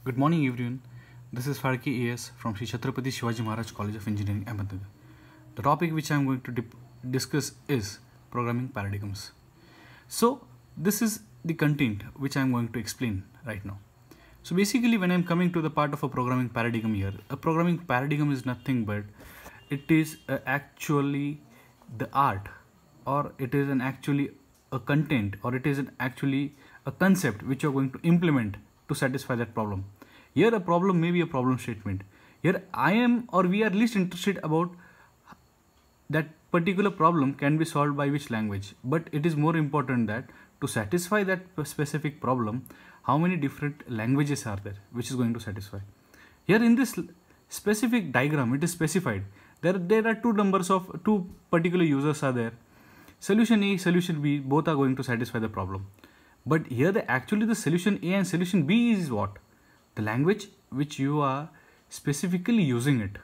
Good morning everyone. This is Farki AS from Sri Chhatrapati Shivaji Maharaj College of Engineering, Ahmedabad. The topic which I am going to discuss is programming paradigms. So this is the content which I am going to explain right now. So basically when I am coming to the part of a programming paradigm here, a programming paradigm is nothing but it is actually the art, or it is actually a content, or it is actually a concept which you are going to implement to satisfy that problem. Here a problem may be a problem statement. Here I am, or we are least interested about that particular problem can be solved by which language, but it is more important that to satisfy that specific problem, how many different languages are there which is going to satisfy. Here in this specific diagram it is specified there are two particular users are there. Solution A, solution B, both are going to satisfy the problem. But here actually the solution A and solution B is what? The language which you are specifically using it.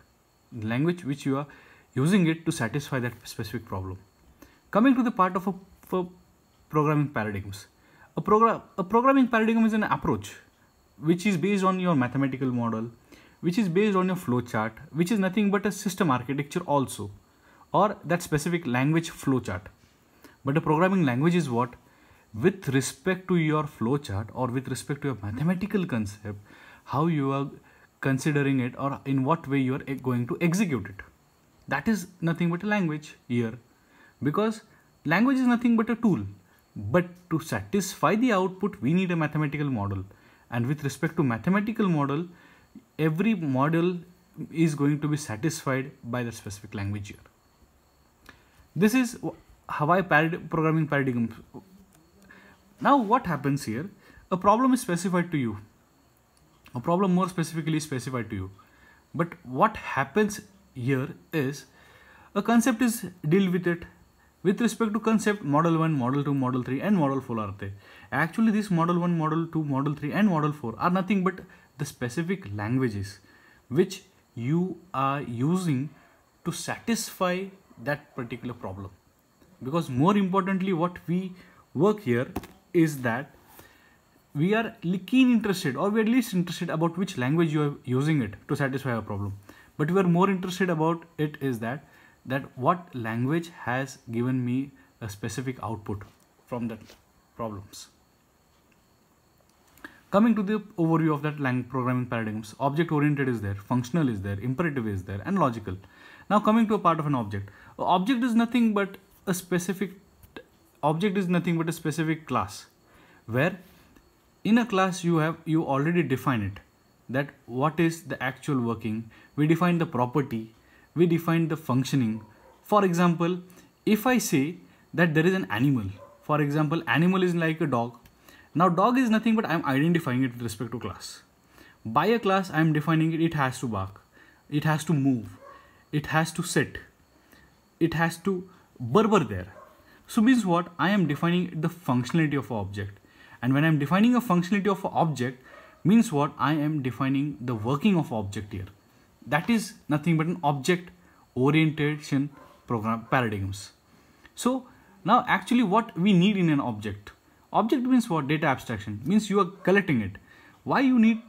The language which you are using it to satisfy that specific problem. Coming to the part of a programming paradigms. A programming paradigm is an approach which is based on your mathematical model, which is based on your flow chart, which is nothing but a system architecture also, or that specific language flow chart. But a programming language is what? With respect to your flow chart, or with respect to your mathematical concept, how you are considering it, or in what way you are going to execute it. That is nothing but a language here, because language is nothing but a tool. But to satisfy the output, we need a mathematical model. And with respect to mathematical model, every model is going to be satisfied by the specific language here. This is how I programming paradigm. Now what happens here? A problem is specified to you. A problem more specifically is specified to you. But what happens here is a concept is dealt with it. With respect to concept, model 1, model 2, model 3 and model 4 are there. Actually this model 1, model 2, model 3 and model 4 are nothing but the specific languages which you are using to satisfy that particular problem. Because more importantly what we work here is that we are keen interested, or we are least interested about which language you are using it to satisfy a problem. But we are more interested about it is that what language has given me a specific output from that problems. Coming to the overview of that programming paradigms, object oriented is there, functional is there, imperative is there, and logical. Now coming to a part of an object. Object is nothing but a specific class, where in a class you already define it, that what is the actual working. We define the property, we define the functioning. For example, if I say that there is an animal, for example, animal is like a dog. Now dog is nothing but I am identifying it with respect to class. By a class I am defining it has to bark, it has to move, it has to sit, it has to burble there. So means what? I am defining the functionality of an object. And when I am defining a functionality of an object, means what? I am defining the working of object here. That is nothing but an object orientation program paradigms. So now actually what we need in an object? Object means what? Data abstraction. Means you are collecting it. Why you need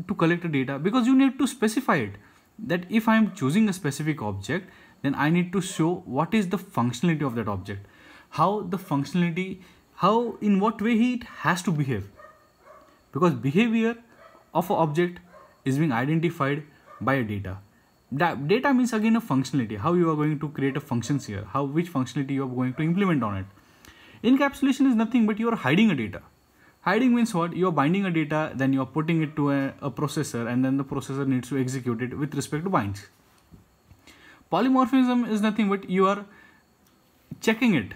to collect the data? Because you need to specify it. That if I am choosing a specific object, then I need to show what is the functionality of that object. How the functionality, in what way it has to behave. Because behavior of an object is being identified by a data. Data means again a functionality, how you are going to create a functions here, which functionality you are going to implement on it. Encapsulation is nothing but you are hiding a data. Hiding means what? You are binding a data, then you are putting it to a processor, and then the processor needs to execute it with respect to binds. Polymorphism is nothing but you are checking it.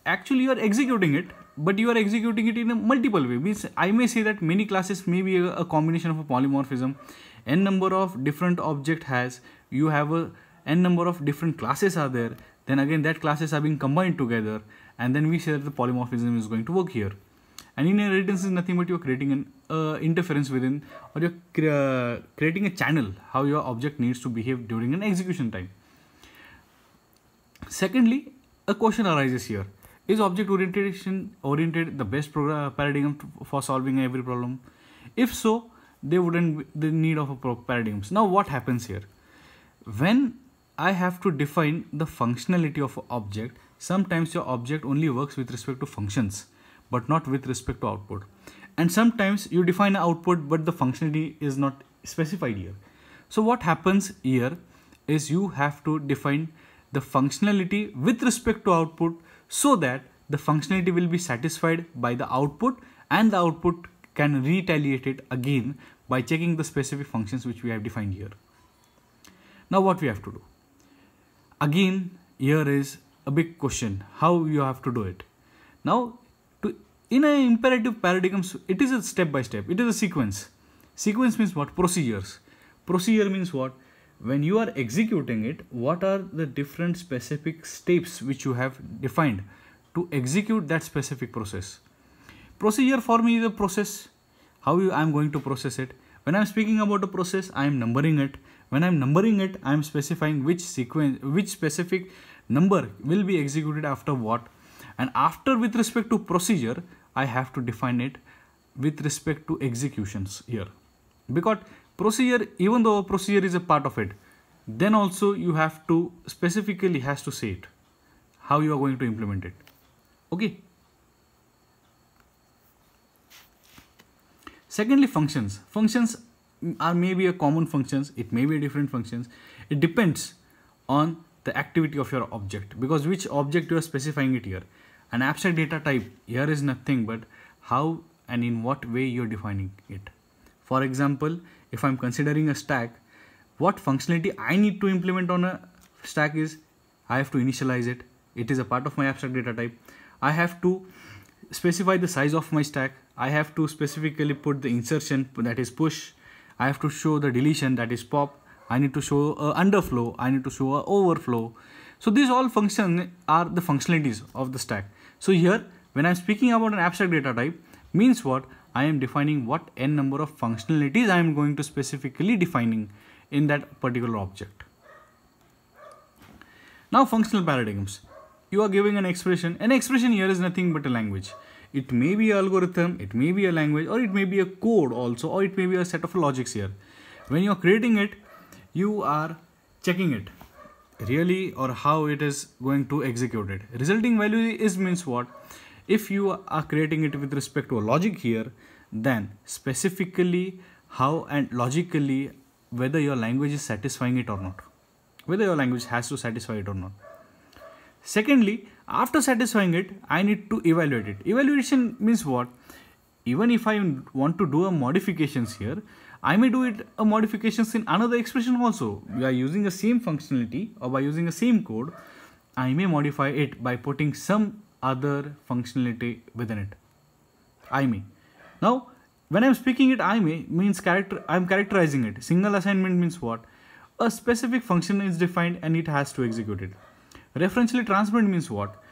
Actually you are executing it, but you are executing it in a multiple way. Means I may say that many classes may be a combination of a polymorphism. N number of different object you have a n number of different classes are there. Then again that classes are being combined together, and then we say that the polymorphism is going to work here. And inheritance is nothing but you are creating an interference within, or you are creating a channel how your object needs to behave during an execution time. Secondly, a question arises here. Is object oriented the best paradigm for solving every problem? If so, they wouldn't be the need of a paradigms. Now what happens here? When I have to define the functionality of an object, sometimes your object only works with respect to functions, but not with respect to output. And sometimes you define an output, but the functionality is not specified here. So what happens here is you have to define the functionality with respect to output so that the functionality will be satisfied by the output, and the output can retaliate it again by checking the specific functions which we have defined here. Now what we have to do? Again, here is a big question, how you have to do it. Now, in an imperative paradigms, it is a step by step, it is a sequence. Sequence means what? Procedures. Procedure means what? When you are executing it, what are the different specific steps which you have defined to execute that specific process? Procedure for me is a process. How I am going to process it? When I am speaking about a process, I am numbering it. When I am numbering it, I am specifying which sequence, which specific number will be executed after what. And after, with respect to procedure, I have to define it with respect to executions here. Because procedure, even though procedure is a part of it, then also you have to specifically has to say it, how you are going to implement it. Okay. Secondly, functions. Functions are maybe a common functions, it may be different functions. It depends on the activity of your object, because which object you are specifying it here. An abstract data type here is nothing but how and in what way you are defining it. For example, if I am considering a stack, what functionality I need to implement on a stack is I have to initialize it. It is a part of my abstract data type. I have to specify the size of my stack. I have to specifically put the insertion, that is push. I have to show the deletion, that is pop. I need to show a underflow. I need to show a overflow. So these all functions are the functionalities of the stack. So here, when I am speaking about an abstract data type, means what? I am defining what n number of functionalities I am going to specifically defining in that particular object. Now functional paradigms. You are giving an expression. An expression here is nothing but a language. It may be an algorithm, it may be a language, or it may be a code also, or it may be a set of logics here. When you are creating it, you are checking it really or how it is going to execute it. Resulting value is means what? If you are creating it with respect to a logic here, then specifically how and logically whether your language is satisfying it or not. Whether your language has to satisfy it or not. Secondly, after satisfying it, I need to evaluate it. Evaluation means what? Even if I want to do a modifications here, I may do it a modifications in another expression also. We are using the same functionality or by using the same code, I may modify it by putting some other functionality within it. I may. Now, when I am speaking it, I may means I am characterizing it. Single assignment means what? A specific function is defined and it has to execute it. Referentially transmitted means what?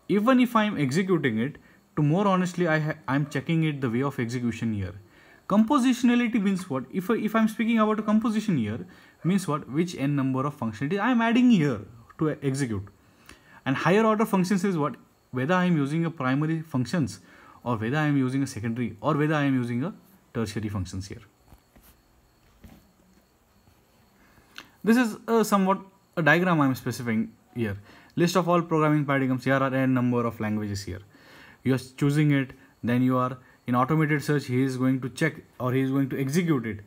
Even if I am executing it, to more honestly, I am checking it the way of execution here. Compositionality means what? If I am speaking about a composition here, means what? Which n number of functionalities I am adding here to execute. And higher order functions is what? Whether I am using a primary functions or whether I am using a secondary or whether I am using a tertiary functions here. This is somewhat a diagram I am specifying here. List of all programming paradigms. Here are n number of languages here. You are choosing it, then you are in automated search. He is going to check or he is going to execute it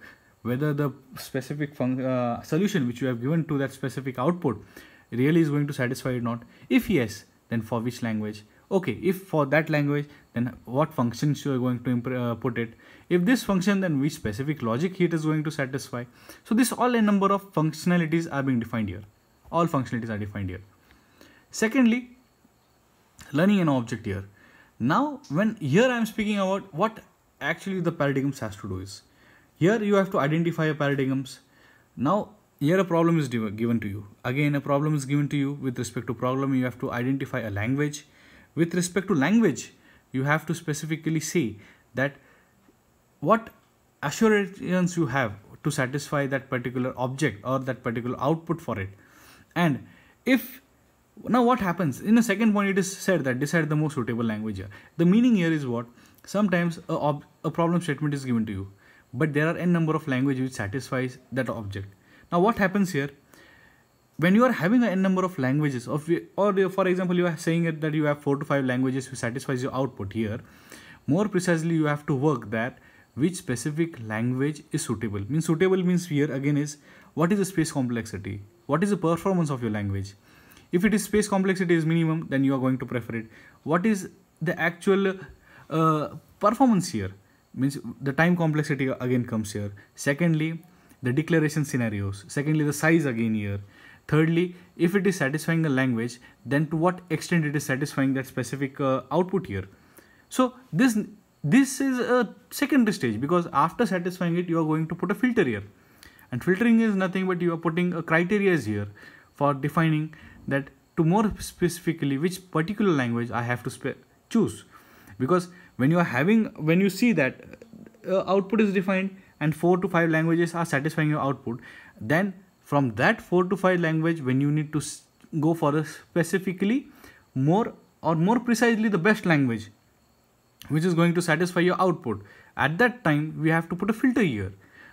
whether the specific solution which you have given to that specific output really is going to satisfy it or not. If yes, then for which language? Okay, if for that language, then what functions you are going to put it. If this function, then which specific logic it is going to satisfy. So this all a number of functionalities are being defined here. All functionalities are defined here. Secondly, learning an object here. Now, when here I am speaking about what actually the paradigms has to do is, here you have to identify a paradigms. Now, here a problem is given to you. Again, a problem is given to you. With respect to problem, you have to identify a language. With respect to language, you have to specifically say that what assurance you have to satisfy that particular object or that particular output for it. And if Now what happens? In the second point, it is said that decide the most suitable language here. The meaning here is what? Sometimes a problem statement is given to you, but there are n number of languages which satisfies that object. Now what happens here? When you are having a n number of languages, for example, you are saying it that you have 4 to 5 languages which satisfies your output here. More precisely, you have to work that which specific language is suitable. Suitable means here again is what is the space complexity? What is the performance of your language? If it is space complexity is minimum, then you are going to prefer it. What is the actual performance here? Means the time complexity again comes here. Secondly, the declaration scenarios. Secondly, the size again here. Thirdly, if it is satisfying the language, then to what extent it is satisfying that specific output here. So this is a secondary stage, because after satisfying it, you are going to put a filter here. And filtering is nothing but you are putting a criteria here for defining that to more specifically which particular language I have to choose. Because when you see that output is defined and 4 to 5 languages are satisfying your output, then from that 4 to 5 language, when you need to go for a specifically more precisely the best language which is going to satisfy your output, at that time we have to put a filter here.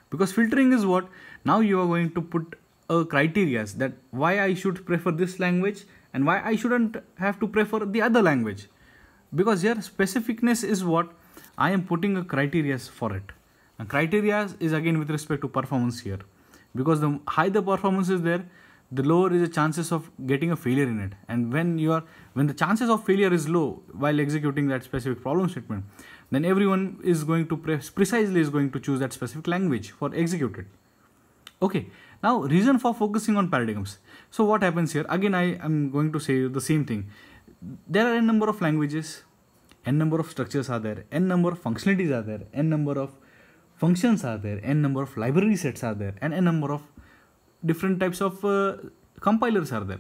Because filtering is what? Now you are going to put a criteria that why I should prefer this language and why I shouldn't have to prefer the other language. Because here specificness is what? I am putting a criteria for it. And criteria is again with respect to performance here. Because the higher the performance is there, the lower is the chances of getting a failure in it. And when the chances of failure is low while executing that specific problem statement, then everyone is going to precisely choose that specific language for executed. Okay, now reason for focusing on paradigms. So what happens here? Again, I am going to say the same thing. There are n number of languages, n number of structures are there, n number of functionalities are there, n number of functions are there, n number of library sets are there, and n number of different types of compilers are there.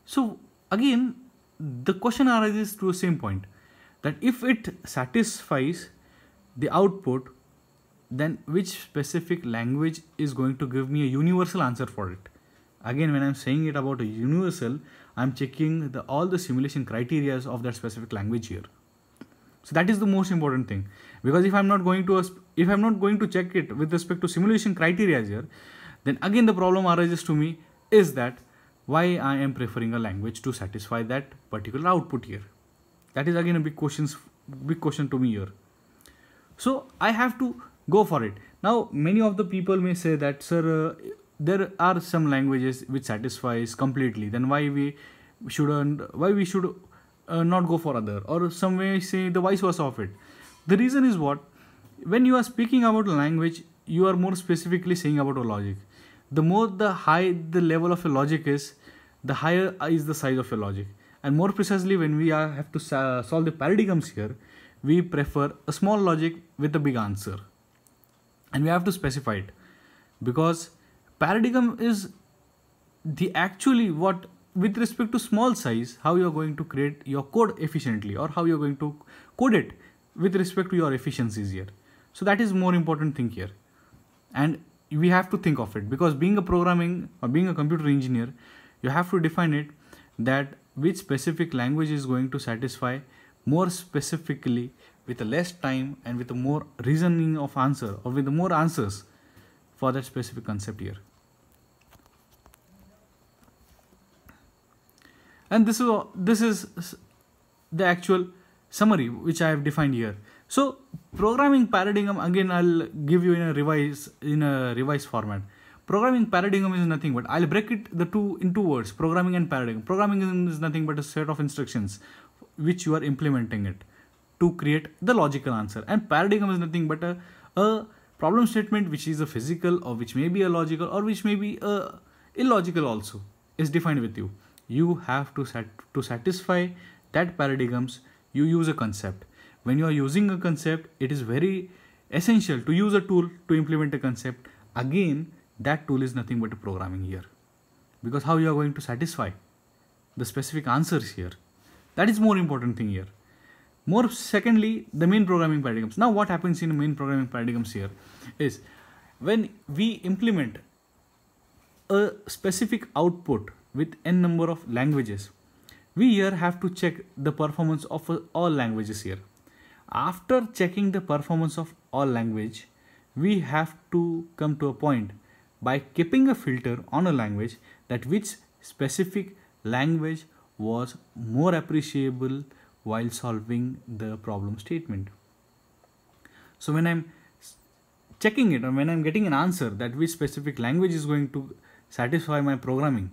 So again, the question arises to the same point, that if it satisfies the output, then which specific language is going to give me a universal answer for it? Again, when I'm saying it about a universal, I'm checking all the simulation criteria of that specific language here. So that is the most important thing, because if I'm not going to check it with respect to simulation criteria here, then again the problem arises to me is that why I am preferring a language to satisfy that particular output here. That is again a big question to me here. So I have to go for it. Now many of the people may say that, sir, there are some languages which satisfies completely, then why we should not go for other, or some may say the vice versa of it. The reason is what? When you are speaking about a language, you are more specifically saying about a logic. The high the level of a logic is, the higher is the size of a logic. And more precisely, when we have to solve the paradigms here, we prefer a small logic with a big answer. And we have to specify it, because paradigm is the actually what, with respect to small size, how you are going to create your code efficiently, or how you are going to code it with respect to your efficiencies here. So that is more important thing here. And we have to think of it, because being a programming or being a computer engineer, you have to define it that which specific language is going to satisfy more specifically with a less time and with a more reasoning of answer, or with the more answers for that specific concept here. And this is the actual summary which I have defined here. So programming paradigm, again I'll give you in a revised format. Programming paradigm is nothing but, I'll break it in two words, programming and paradigm. Programming is nothing but a set of instructions which you are implementing it to create the logical answer. And paradigm is nothing but a problem statement which is a physical, or which may be a logical, or which may be illogical also, is defined with you. You have to satisfy that paradigms, you use a concept. When you are using a concept, it is very essential to use a tool to implement a concept. Again, that tool is nothing but a programming here, because how you are going to satisfy the specific answers here, that is more important thing here. More secondly, the main programming paradigms. Now what happens in main programming paradigms here is, when we implement a specific output with n number of languages, we here have to check the performance of all languages here. After checking the performance of all language, we have to come to a point by keeping a filter on a language that which specific language was more appreciable while solving the problem statement. So when I'm checking it, or when I'm getting an answer that which specific language is going to satisfy my programming,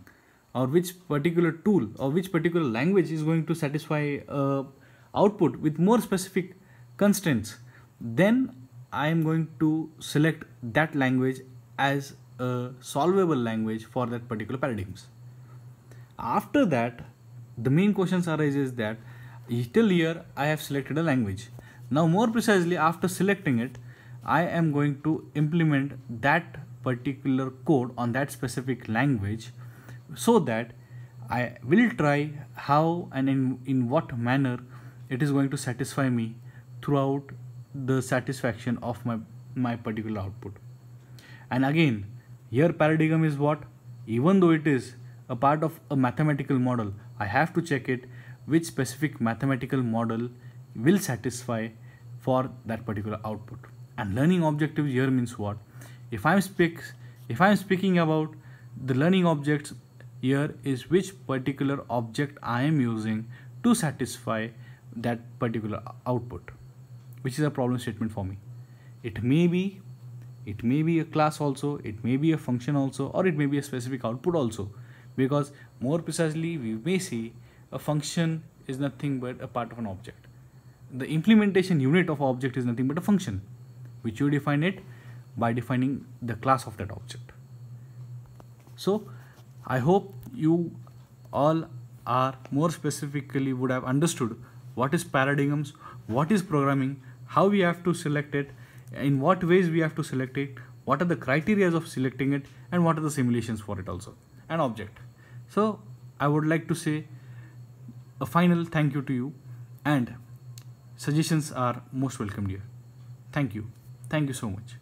or which particular tool or which particular language is going to satisfy output with more specific constraints, then I am going to select that language as a solvable language for that particular paradigms. After that, the main questions arises that till here I have selected a language. Now more precisely, after selecting it, I am going to implement that particular code on that specific language, so that I will try how and in what manner it is going to satisfy me throughout the satisfaction of my particular output. And again, here paradigm is what? Even though it is a part of a mathematical model, I have to check it which specific mathematical model will satisfy for that particular output. And learning objective here means what? If I'm speaking about the learning objects, here is which particular object I am using to satisfy that particular output, which is a problem statement for me. It may be a class also, it may be a function also, or it may be a specific output also, because more precisely we may see a function is nothing but a part of an object. The implementation unit of object is nothing but a function, which you define it by defining the class of that object. So I hope you all are more specifically would have understood what is paradigms, what is programming, how we have to select it, in what ways we have to select it, what are the criteria of selecting it, and what are the simulations for it also, an object. So I would like to say a final thank you to you, and suggestions are most welcomed here. Thank you so much.